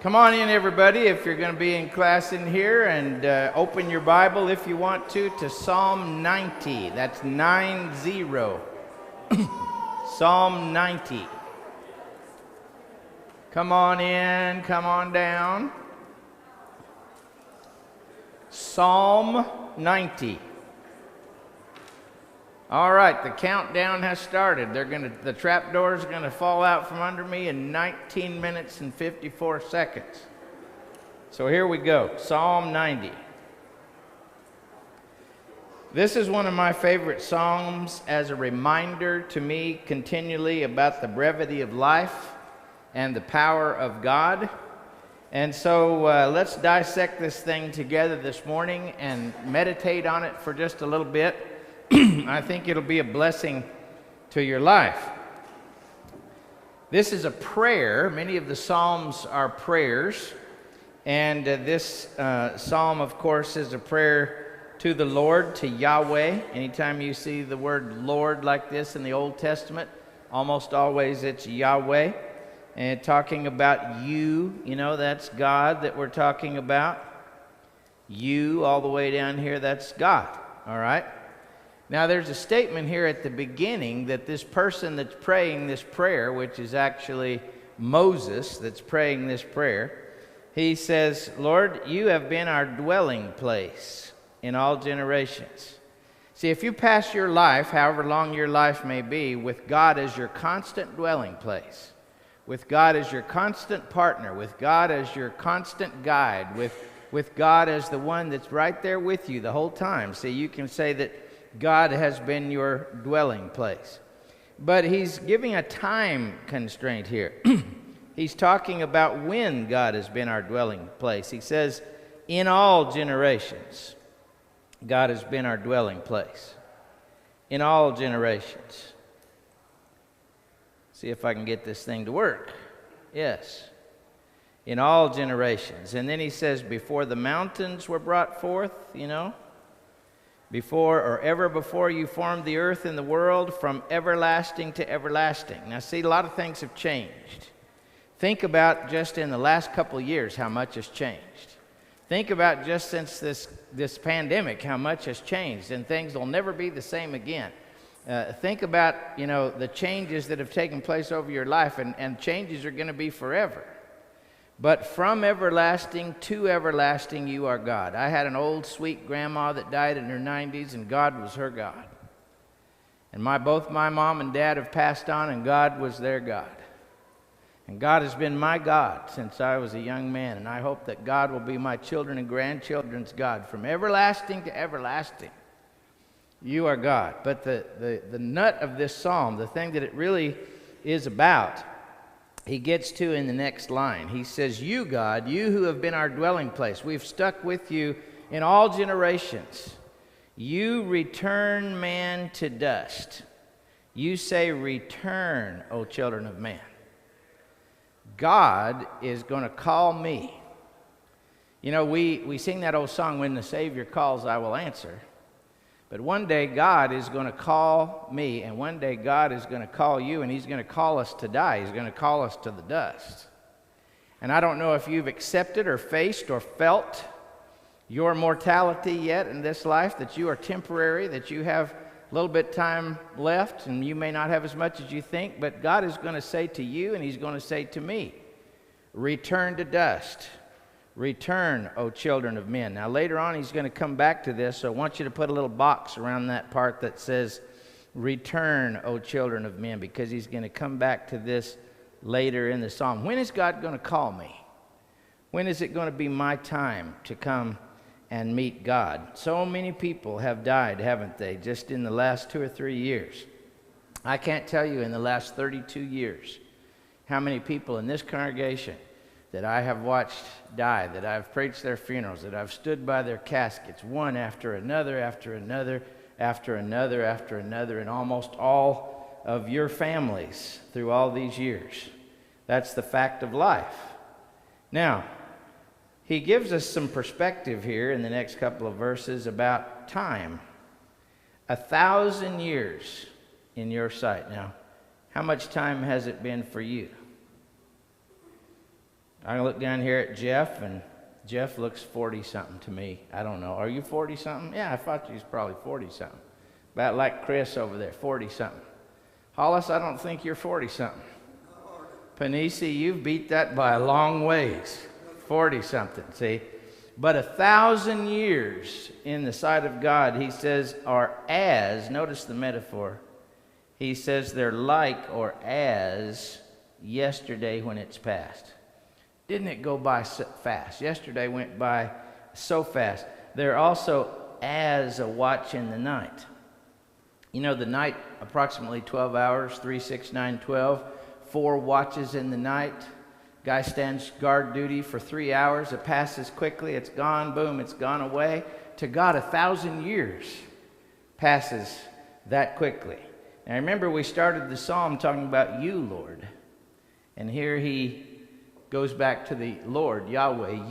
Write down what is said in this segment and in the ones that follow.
Come on in, everybody, if you're going to be in class in here, and open your Bible, if you want to Psalm 90. That's 90. Psalm 90. Come on in, come on down. Psalm 90. All right, the countdown has started. The trap door is going to fall out from under me in 19 minutes and 54 seconds. So here we go, Psalm 90. This is one of my favorite psalms as a reminder to me continually about the brevity of life and the power of God. And so let's dissect this thing together this morning and meditate on it for just a little bit. I think it'll be a blessing to your life. This is a prayer. Many of the Psalms are prayers. And this psalm, of course, is a prayer to the Lord, to Yahweh. Anytime you see the word Lord like this in the Old Testament, almost always it's Yahweh. And talking about you, that's God that we're talking about. You, all the way down here, that's God, all right? Now, there's a statement here at the beginning that this person that's praying this prayer, which is actually Moses that's praying this prayer, he says, Lord, you have been our dwelling place in all generations. See, if you pass your life, however long your life may be, with God as your constant dwelling place, with God as your constant partner, with God as your constant guide, with God as the one that's right there with you the whole time. See, you can say that God has been your dwelling place. But he's giving a time constraint here. He's talking about when God has been our dwelling place. He says, in all generations, God has been our dwelling place. In all generations. See if I can get this thing to work. Yes. In all generations. And then he says, before the mountains were brought forth, before you formed the earth and the world, from everlasting to everlasting. Now see, a lot of things have changed. Think about just in the last couple of years how much has changed. Think about just since this pandemic how much has changed, and things will never be the same again. Think about, the changes that have taken place over your life, and changes are going to be forever. But from everlasting to everlasting, you are God. I had an old sweet grandma that died in her 90s, and God was her God. And both my mom and dad have passed on, and God was their God. And God has been my God since I was a young man, and I hope that God will be my children and grandchildren's God. From everlasting to everlasting, you are God. But the nut of this psalm, the thing that it really is about, he gets to in the next line. He says, you, God, you who have been our dwelling place, we've stuck with you in all generations. You return man to dust. You say, return, O children of man. God is going to call me. We sing that old song, when the Savior calls, I will answer. But one day God is going to call me, and one day God is going to call you, and he's going to call us to die. He's going to call us to the dust. And I don't know if you've accepted or faced or felt your mortality yet in this life, that you are temporary, that you have a little bit time left, and you may not have as much as you think, but God is going to say to you, and he's going to say to me, return to dust. Return, O children of men. Now later on he's going to come back to this, so I want you to put a little box around that part that says, return, O children of men, because he's going to come back to this later in the psalm. When is God going to call me? When is it going to be my time to come and meet God? So many people have died, haven't they, just in the last 2 or 3 years. I can't tell you in the last 32 years how many people in this congregation that I have watched die, that I've preached their funerals, that I've stood by their caskets, one after another, after another, after another, after another, and almost all of your families through all these years. That's the fact of life. Now, he gives us some perspective here in the next couple of verses about time. 1,000 years in your sight. Now, how much time has it been for you? I look down here at Jeff, and Jeff looks 40-something to me. I don't know. Are you 40-something? Yeah, I thought you was probably 40-something. About like Chris over there, 40-something. Hollis, I don't think you're 40-something. Panisi, you've beat that by a long ways. 40-something, see? But 1,000 years in the sight of God, he says, are as, notice the metaphor. He says they're like or as yesterday when it's past. Didn't it go by so fast? Yesterday went by so fast. They're also as a watch in the night. You know, the night, approximately 12 hours, 3, 6, 9, 12, 4 watches in the night. Guy stands guard duty for 3 hours. It passes quickly. It's gone. Boom, it's gone away. To God, 1,000 years passes that quickly. Now, remember, we started the psalm talking about you, Lord. And here he goes back to the Lord, Yahweh,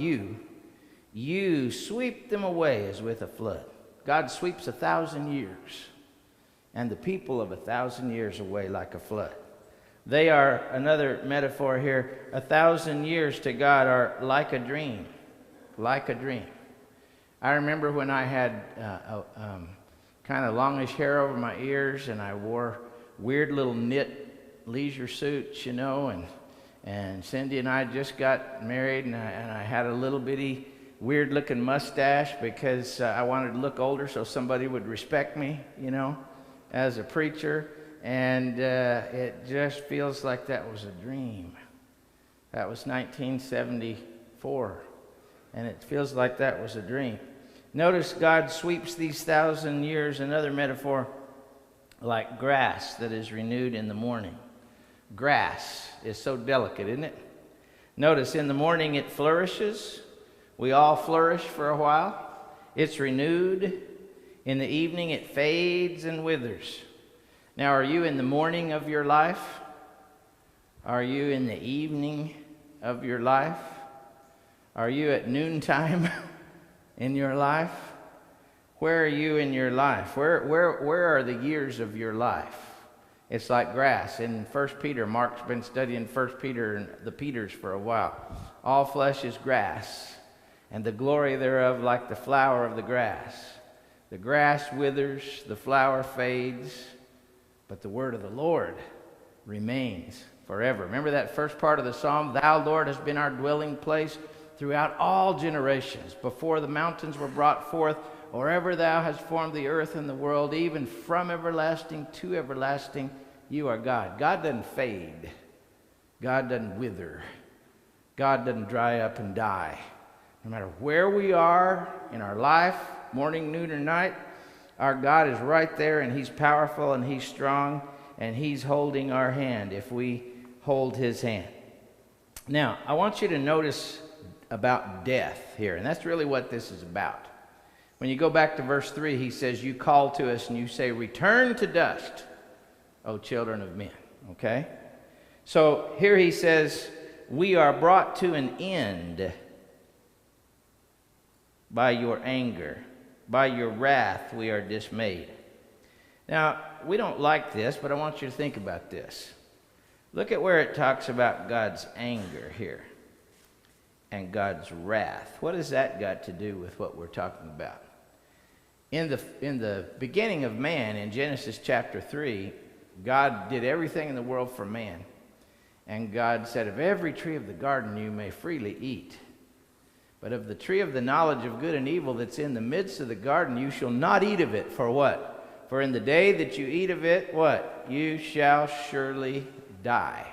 you sweep them away as with a flood. God sweeps 1,000 years, and the people of 1,000 years away like a flood. They are, another metaphor here, 1,000 years to God are like a dream, like a dream. I remember when I had kind of longish hair over my ears, and I wore weird little knit leisure suits, you know, and Cindy and I just got married, and I had a little bitty weird-looking mustache because I wanted to look older so somebody would respect me, you know, as a preacher. And it just feels like that was a dream. That was 1974, and it feels like that was a dream. Notice God sweeps these 1,000 years, another metaphor, like grass that is renewed in the morning. Grass is so delicate, isn't it? Notice in the morning it flourishes. We all flourish for a while. It's renewed. In the evening it fades and withers. Now, are you in the morning of your life? Are you in the evening of your life? Are you at noontime in your life? Where are you in your life? Where are the years of your life? It's like grass. In 1 Peter, Mark's been studying 1 Peter and the Peters for a while. All flesh is grass, and the glory thereof like the flower of the grass. The grass withers, the flower fades, but the word of the Lord remains forever. Remember that first part of the psalm? Thou, Lord, hast been our dwelling place throughout all generations. Before the mountains were brought forth, or ever thou hast formed the earth and the world, even from everlasting to everlasting, you are God. God doesn't fade. God doesn't wither. God doesn't dry up and die. No matter where we are in our life, morning, noon, or night, our God is right there, and he's powerful, and he's strong, and he's holding our hand if we hold his hand. Now, I want you to notice about death here, and that's really what this is about. When you go back to verse 3, he says, you call to us and you say, return to dust, O children of men. Okay? So here he says, we are brought to an end by your anger. By your wrath we are dismayed. Now, we don't like this, but I want you to think about this. Look at where it talks about God's anger here and God's wrath. What has that got to do with what we're talking about? In the beginning of man, in Genesis chapter 3, God did everything in the world for man. And God said, of every tree of the garden you may freely eat. But of the tree of the knowledge of good and evil that's in the midst of the garden, you shall not eat of it. For what? For in the day that you eat of it, what? You shall surely die.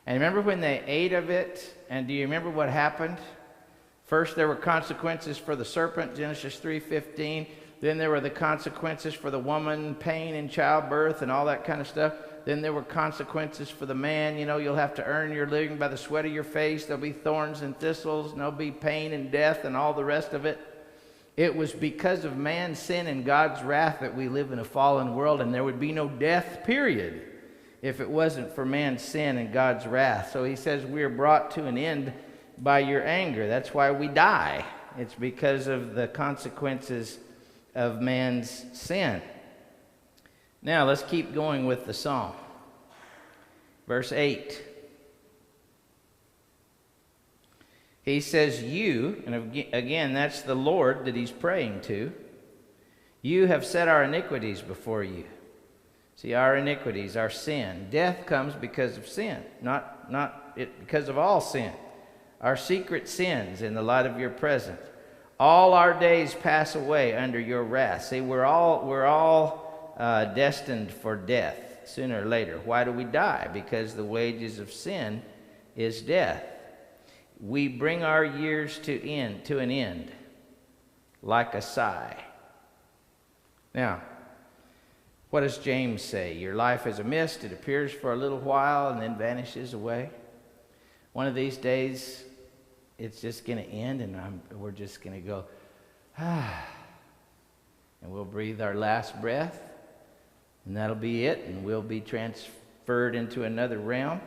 And remember when they ate of it, and do you remember what happened? First there were consequences for the serpent, Genesis 3:15. Then there were the consequences for the woman, pain in childbirth and all that kind of stuff. Then there were consequences for the man. You know, you'll have to earn your living by the sweat of your face. There'll be thorns and thistles, and there'll be pain and death and all the rest of it. It was because of man's sin and God's wrath that we live in a fallen world, and there would be no death, period, if it wasn't for man's sin and God's wrath. So he says we are brought to an end by your anger. That's why we die. It's because of the consequences of man's sin. Now let's keep going with the psalm. Verse 8. He says, you, and again, that's the Lord that he's praying to. You have set our iniquities before you. See, our iniquities, our sin. Death comes because of sin, not because of all sin. Our secret sins in the light of your presence. All our days pass away under your wrath. See, we're all destined for death sooner or later. Why do we die? Because the wages of sin is death. We bring our years to an end like a sigh. Now, what does James say? Your life is a mist. It appears for a little while and then vanishes away. One of these days, it's just going to end, and we're just going to go, and we'll breathe our last breath, and that'll be it, and we'll be transferred into another realm,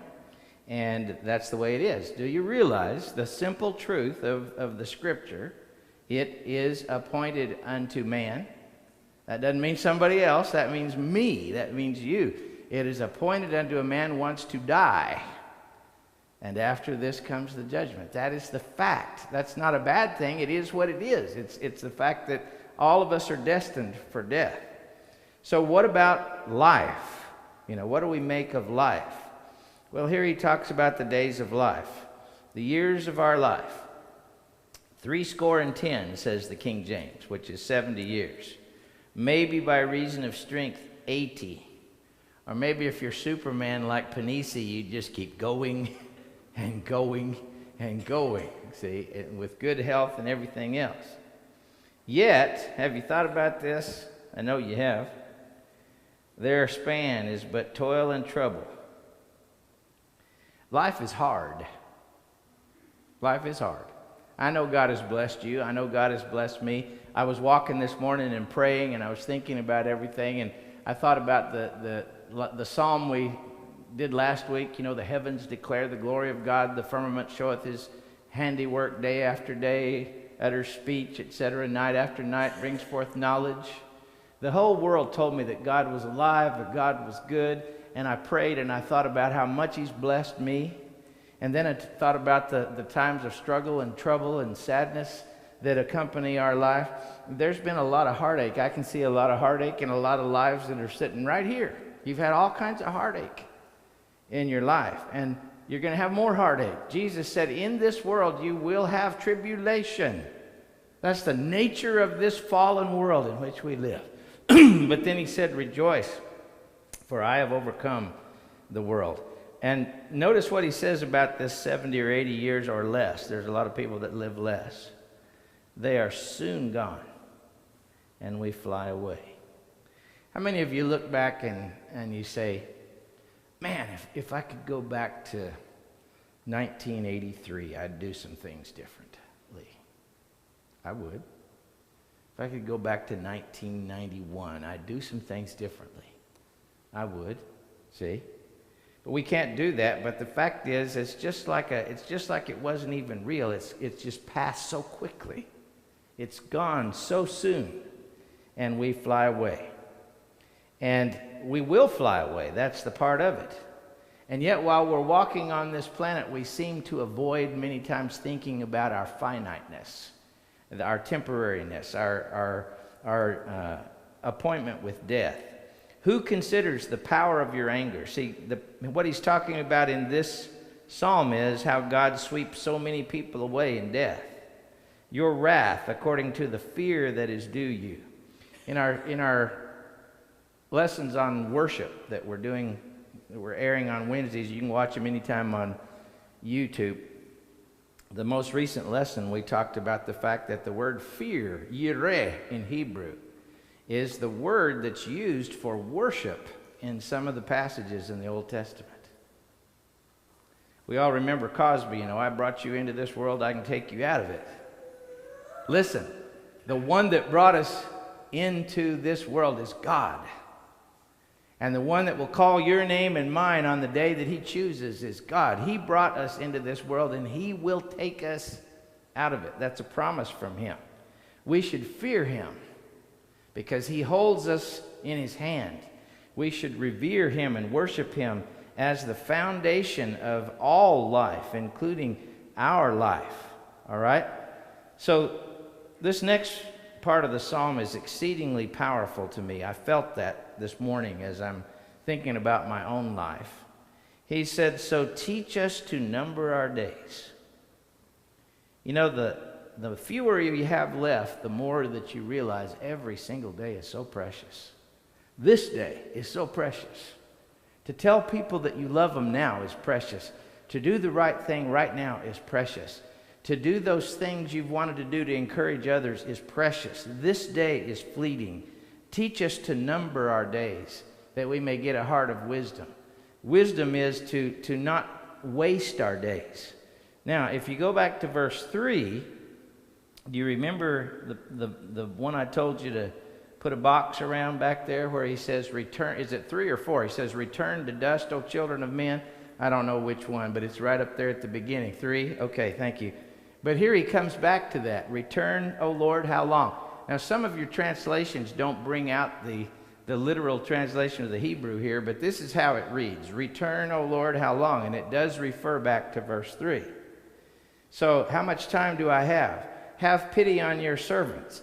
and that's the way it is. Do you realize the simple truth of the Scripture? It is appointed unto man. That doesn't mean somebody else. That means me. That means you. It is appointed unto a man once to die. And after this comes the judgment. That is the fact. That's not a bad thing. It is what it is. It's the fact that all of us are destined for death. So what about life? What do we make of life? Well, here he talks about the days of life. The years of our life. 70, says the King James, which is 70 years. Maybe by reason of strength, 80. Or maybe if you're Superman like Panisi, you just keep going and going and going, see, with good health and everything else. Yet, have you thought about this? I know you have. Their span is but toil and trouble. Life is hard. Life is hard. I know God has blessed you. I know God has blessed me. I was walking this morning and praying, and I was thinking about everything, and I thought about the psalm we did last week. The heavens declare the glory of God. The firmament showeth his handiwork. Day after day utters speech, etc. Night after night brings forth knowledge. The whole world told me that God was alive, that God was good, and I prayed and I thought about how much he's blessed me. And then I thought about the times of struggle and trouble and sadness that accompany our life. There's been a lot of heartache. I can see a lot of heartache in a lot of lives that are sitting right here. You've had all kinds of heartache in your life, and you're going to have more heartache. Jesus said, in this world you will have tribulation. That's the nature of this fallen world in which we live. But then he said, rejoice, for I have overcome the world. And notice what he says about this 70 or 80 years or less. There's a lot of people that live less. They are soon gone, and we fly away. How many of you look back and you say, man, if I could go back to 1983, I'd do some things differently. I would. If I could go back to 1991, I'd do some things differently. I would. See? But we can't do that. But the fact is, it's just like it wasn't even real. It's just passed so quickly. It's gone so soon, and we fly away. And we will fly away. That's the part of it. And yet, while we're walking on this planet, we seem to avoid many times thinking about our finiteness, our temporariness, our appointment with death. Who considers the power of your anger? See, what he's talking about in this psalm is how God sweeps so many people away in death. Your wrath, according to the fear that is due you. In our lessons on worship that we're airing on Wednesdays, you can watch them anytime on YouTube. The most recent lesson, we talked about the fact that the word fear, yireh in Hebrew, is the word that's used for worship in some of the passages in the Old Testament. We all remember Cosby, I brought you into this world, I can take you out of it. Listen, the one that brought us into this world is God. And the one that will call your name and mine on the day that he chooses is God. He brought us into this world, and he will take us out of it. That's a promise from him. We should fear him because he holds us in his hand. We should revere him and worship him as the foundation of all life, including our life. All right? So this next part of the psalm is exceedingly powerful to me. I felt that this morning as I'm thinking about my own life. He said, so teach us to number our days. You know, the fewer you have left, the more that you realize every single day is so precious. This day is so precious. To tell people that you love them now is precious. To do the right thing right now is precious. To do those things you've wanted to do to encourage others is precious. This day is fleeting. Teach us to number our days, that we may get a heart of wisdom. Wisdom is to not waste our days. Now, if you go back to verse 3, do you remember the one I told you to put a box around back there where he says, return, is it 3 or 4? He says, return to dust, O children of men. I don't know which one, but it's right up there at the beginning. 3? Okay, thank you. But here he comes back to that. Return, O Lord, how long? Now, some of your translations don't bring out the literal translation of the Hebrew here, but this is how it reads. Return, O Lord, how long? And it does refer back to verse 3. So how much time do I have? Have pity on your servants.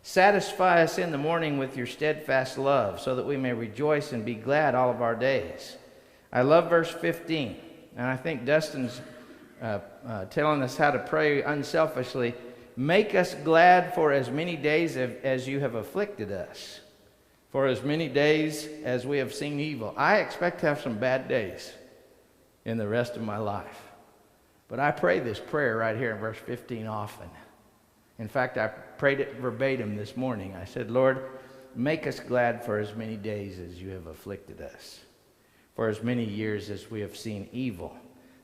Satisfy us in the morning with your steadfast love, so that we may rejoice and be glad all of our days. I love verse 15, and I think Dustin's telling us how to pray unselfishly. Make us glad for as many days as you have afflicted us, for as many days as we have seen evil. I expect to have some bad days in the rest of my life. But I pray this prayer right here in verse 15 often. In fact, I prayed it verbatim this morning. I said, Lord, make us glad for as many days as you have afflicted us, for as many years as we have seen evil.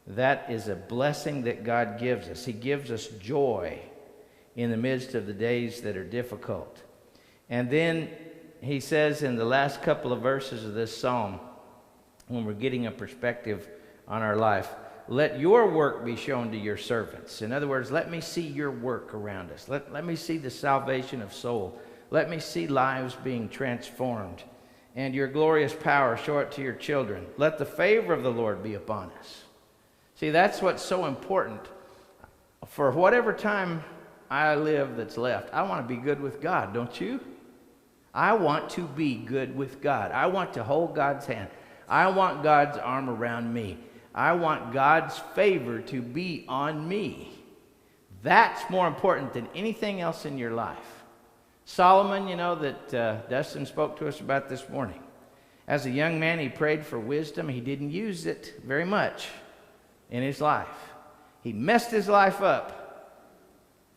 That is a blessing that God gives us. He gives us joy in the midst of the days that are difficult. And then he says in the last couple of verses of this psalm, when we're getting a perspective on our life, let your work be shown to your servants. In other words, let me see your work around us. Let me see the salvation of soul. Let me see lives being transformed. And your glorious power, show it to your children. Let the favor of the Lord be upon us. See, that's what's so important. For whatever time I live that's left, I want to be good with God, don't you? I want to be good with God. I want to hold God's hand. I want God's arm around me. I want God's favor to be on me. That's more important than anything else in your life. Solomon, you know, that Dustin spoke to us about this morning. As a young man, he prayed for wisdom. He didn't use it very much in his life. He messed his life up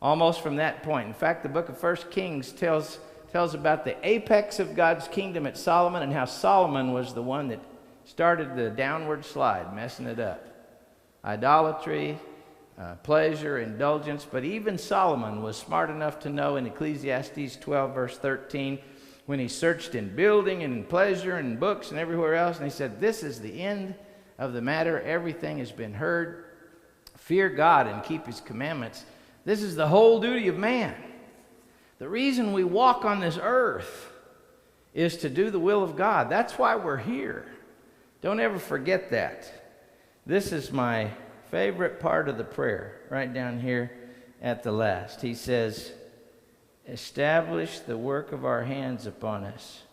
almost from that point. In fact, the book of 1 Kings tells about the apex of God's kingdom at Solomon, and how Solomon was the one that started the downward slide, messing it up. Idolatry, pleasure, indulgence. But even Solomon was smart enough to know in Ecclesiastes 12, verse 13, when he searched in building and in pleasure and in books and everywhere else, and he said, this is the end of the matter. Everything has been heard. Fear God and keep his commandments. This is the whole duty of man. The reason we walk on this earth is to do the will of God. That's why we're here. Don't ever forget that. This is my favorite part of the prayer, right down here at the last. He says, establish the work of our hands upon us.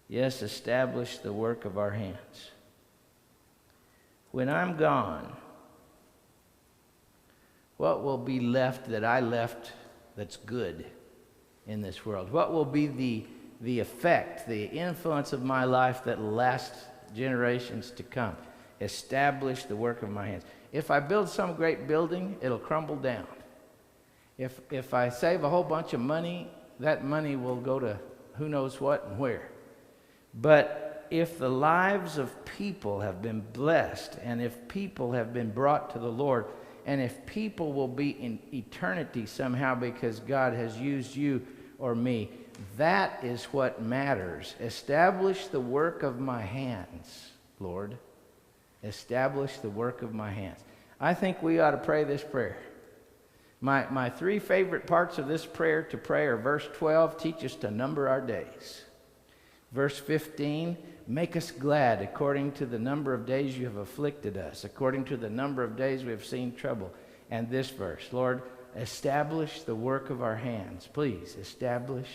Yes, establish the work of our hands. When I'm gone, what will be left that I left that's good in this world? What will be the effect, the influence of my life that will last generations to come? Establish the work of my hands. If I build some great building, it'll crumble down. If I save a whole bunch of money, that money will go to who knows what and where. But if the lives of people have been blessed, and if people have been brought to the Lord, and if people will be in eternity somehow because God has used you or me, that is what matters. Establish the work of my hands, Lord. Establish the work of my hands. I think we ought to pray this prayer. My three favorite parts of this prayer to pray are verse 12, teach us to number our days. Verse 15, make us glad according to the number of days you have afflicted us, according to the number of days we have seen trouble. and this verse. Lord, establish the work of our hands. Please establish